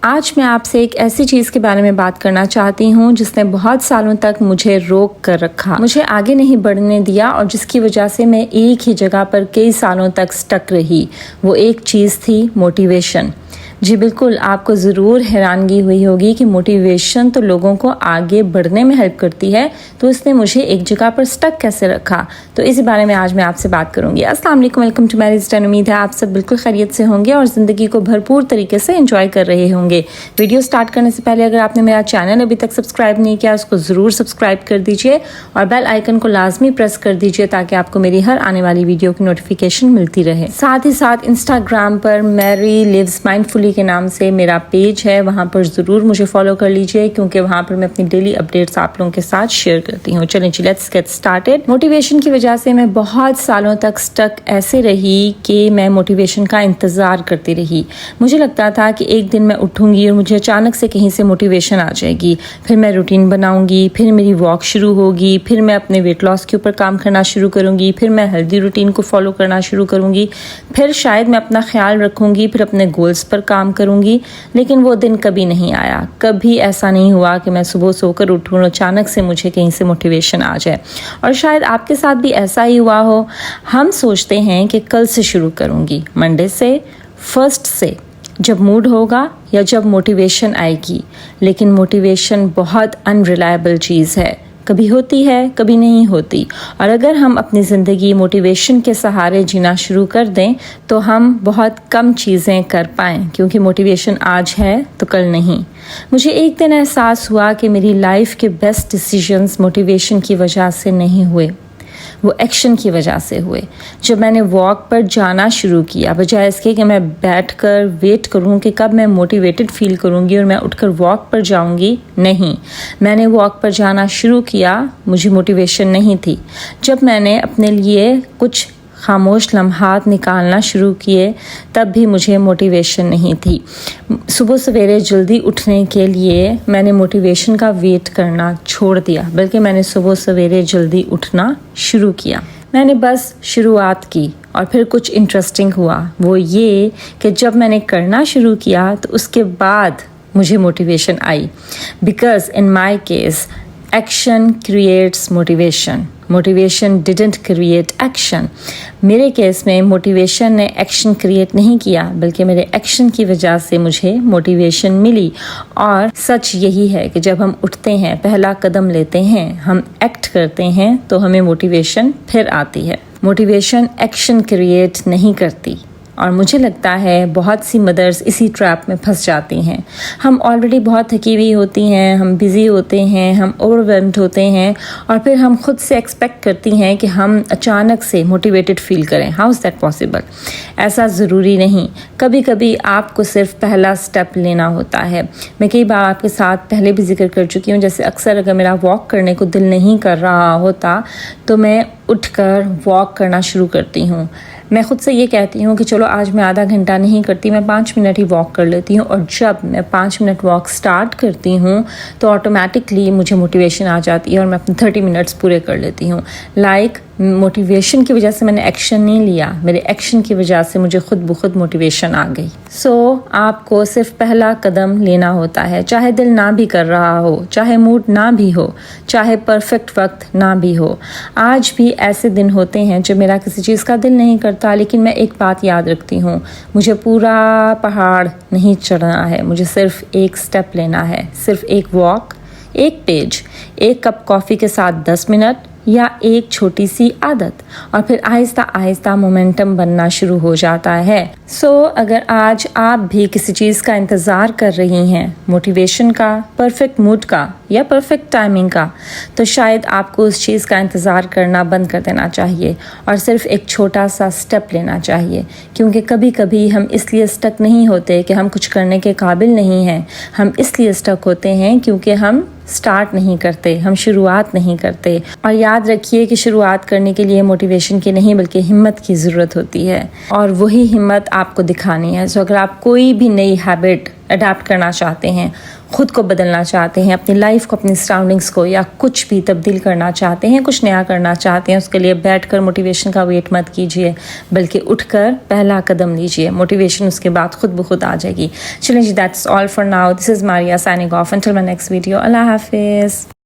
आज मैं आपसे एक ऐसी चीज़ के बारे में बात करना चाहती हूँ जिसने बहुत सालों तक मुझे रोक कर रखा, मुझे आगे नहीं बढ़ने दिया और जिसकी वजह से मैं एक ही जगह पर कई सालों तक स्टक रही। वो एक चीज़ थी मोटिवेशन। जी बिल्कुल, आपको ज़रूर हैरानगी हुई होगी कि मोटिवेशन तो लोगों को आगे बढ़ने में हेल्प करती है, तो इसने मुझे एक जगह पर स्टक कैसे रखा। तो इसी बारे में आज मैं आपसे बात करूंगी। अस्सलाम वालेकुम, वेलकम टू मैरिज स्टैंड। उम्मीद है आप सब बिल्कुल खैरियत से होंगे और ज़िंदगी को भरपूर तरीके से एंजॉय कर रहे होंगे। वीडियो स्टार्ट करने से पहले अगर आपने मेरा चैनल अभी तक सब्सक्राइब नहीं किया, उसको ज़रूर सब्सक्राइब कर दीजिए और बेल आइकन को लाजमी प्रेस कर दीजिए ताकि आपको मेरी हर आने वाली वीडियो की नोटिफिकेशन मिलती रहे। साथ ही साथ इंस्टाग्राम पर मैरी लिव्स माइंडफुली के नाम से मेरा पेज है, वहां पर ज़रूर मुझे फॉलो कर लीजिए क्योंकि वहां पर मैं अपनी डेली अपडेट्स आप लोगों के साथ शेयर करती हूँ। चलिए लेट्स गेट स्टार्टेड। मोटिवेशन की वजह से मैं बहुत सालों तक स्टक ऐसे रही कि मैं मोटिवेशन का इंतज़ार करती रही। मुझे लगता था कि एक दिन मैं उठूंगी और मुझे अचानक से कहीं से मोटिवेशन आ जाएगी, फिर मैं रूटीन बनाऊंगी, फिर मेरी वॉक शुरू होगी, फिर मैं अपने वेट लॉस के ऊपर काम करना शुरू करूंगी, फिर मैं हेल्दी रूटीन को फॉलो करना शुरू करूंगी, फिर शायद मैं अपना ख्याल रखूंगी, फिर अपने गोल्स पर काम करूंगी। लेकिन वो दिन कभी नहीं आया। कभी ऐसा नहीं हुआ कि मैं सुबह सोकर उठूं और अचानक से मुझे कहीं से मोटिवेशन आ जाए। और शायद आपके साथ भी ऐसा ही हुआ हो। हम सोचते हैं कि कल से शुरू करूंगी, मंडे से, फर्स्ट से, जब मूड होगा या जब मोटिवेशन आएगी। लेकिन मोटिवेशन बहुत अनरिलायबल चीज़ है, कभी होती है कभी नहीं होती। और अगर हम अपनी ज़िंदगी मोटिवेशन के सहारे जीना शुरू कर दें तो हम बहुत कम चीज़ें कर पाएँ, क्योंकि मोटिवेशन आज है तो कल नहीं। मुझे एक दिन एहसास हुआ कि मेरी लाइफ के बेस्ट डिसीजंस मोटिवेशन की वजह से नहीं हुए, वो एक्शन की वजह से हुए। जब मैंने वॉक पर जाना शुरू किया, बजाय इसके कि मैं बैठकर वेट करूं कि कब मैं मोटिवेटेड फील करूंगी और मैं उठकर वॉक पर जाऊंगी, नहीं, मैंने वॉक पर जाना शुरू किया। मुझे मोटिवेशन नहीं थी। जब मैंने अपने लिए कुछ खामोश लम्हात निकालना शुरू किए तब भी मुझे मोटिवेशन नहीं थी। सुबह सवेरे जल्दी उठने के लिए मैंने मोटिवेशन का वेट करना छोड़ दिया, बल्कि मैंने सुबह सवेरे जल्दी उठना शुरू किया। मैंने बस शुरुआत की और फिर कुछ इंटरेस्टिंग हुआ। वो ये कि जब मैंने करना शुरू किया तो उसके बाद मुझे motivation I. Because in my case action creates motivation, motivation didn't create action. मेरे केस में मोटिवेशन ने एक्शन क्रिएट नहीं किया, बल्कि मेरे एक्शन की वजह से मुझे मोटिवेशन मिली। और सच यही है कि जब हम उठते हैं, पहला कदम लेते हैं, हम एक्ट करते हैं, तो हमें मोटिवेशन फिर आती है। मोटिवेशन एक्शन क्रिएट नहीं करती। और मुझे लगता है बहुत सी मदर्स इसी ट्रैप में फंस जाती हैं। हम ऑलरेडी बहुत थकी हुई होती हैं, हम बिज़ी होते हैं, हम ओवरवेल्म्ड होते हैं और फिर हम खुद से एक्सपेक्ट करती हैं कि हम अचानक से मोटिवेटेड फील करें। How is that possible? ऐसा ज़रूरी नहीं। कभी कभी आपको सिर्फ पहला स्टेप लेना होता है। मैं कई बार आपके साथ पहले भी जिक्र कर चुकी हूँ, जैसे अक्सर अगर मेरा वॉक करने को दिल नहीं कर रहा होता तो मैं उठकर वॉक करना शुरू करती हूँ। मैं खुद से ये कहती हूँ कि चलो आज मैं आधा घंटा नहीं करती, मैं 5 मिनट ही वॉक कर लेती हूँ। और जब मैं 5 मिनट वॉक स्टार्ट करती हूँ तो ऑटोमेटिकली मुझे मोटिवेशन आ जाती है और मैं अपने 30 मिनट्स पूरे कर लेती हूँ। लाइक मोटिवेशन की वजह से मैंने एक्शन नहीं लिया, मेरे एक्शन की वजह से मुझे खुद ब खुद मोटिवेशन आ गई। आपको सिर्फ पहला कदम लेना होता है, चाहे दिल ना भी कर रहा हो, चाहे मूड ना भी हो, चाहे परफेक्ट वक्त ना भी हो। आज भी ऐसे दिन होते हैं जब मेरा किसी चीज़ का दिल नहीं करता, लेकिन मैं एक बात याद रखती हूँ, मुझे पूरा पहाड़ नहीं चढ़ना है, मुझे सिर्फ एक स्टेप लेना है, सिर्फ एक वॉक, एक पेज, एक कप कॉफ़ी के साथ 10 मिनट या एक छोटी सी आदत, और फिर आहिस्ता आहिस्ता मोमेंटम बनना शुरू हो जाता है। अगर आज आप भी किसी चीज़ का इंतज़ार कर रही हैं, मोटिवेशन का, परफेक्ट मूड का या परफेक्ट टाइमिंग का, तो शायद आपको उस चीज़ का इंतज़ार करना बंद कर देना चाहिए और सिर्फ एक छोटा सा स्टेप लेना चाहिए। क्योंकि कभी कभी हम इसलिए स्टक नहीं होते कि हम कुछ करने के काबिल नहीं हैं, हम इसलिए स्टक होते हैं क्योंकि हम स्टार्ट नहीं करते, हम शुरुआत नहीं करते। और याद रखिए कि शुरुआत करने के लिए मोटिवेशन की नहीं बल्कि हिम्मत की ज़रूरत होती है, और वही हिम्मत आपको दिखानी है। अगर आप कोई भी नई हैबिट अडाप्ट करना चाहते हैं, खुद को बदलना चाहते हैं, अपनी लाइफ को, अपनी सराउंडिंग्स को या कुछ भी तब्दील करना चाहते हैं, कुछ नया करना चाहते हैं, उसके लिए बैठकर मोटिवेशन का वेट मत कीजिए, बल्कि उठकर पहला कदम लीजिए। मोटिवेशन उसके बाद खुद ब खुद आ जाएगी। चलिए जी, that's all for now. This is Maria signing off. Until my next video. Allah हाफिज़।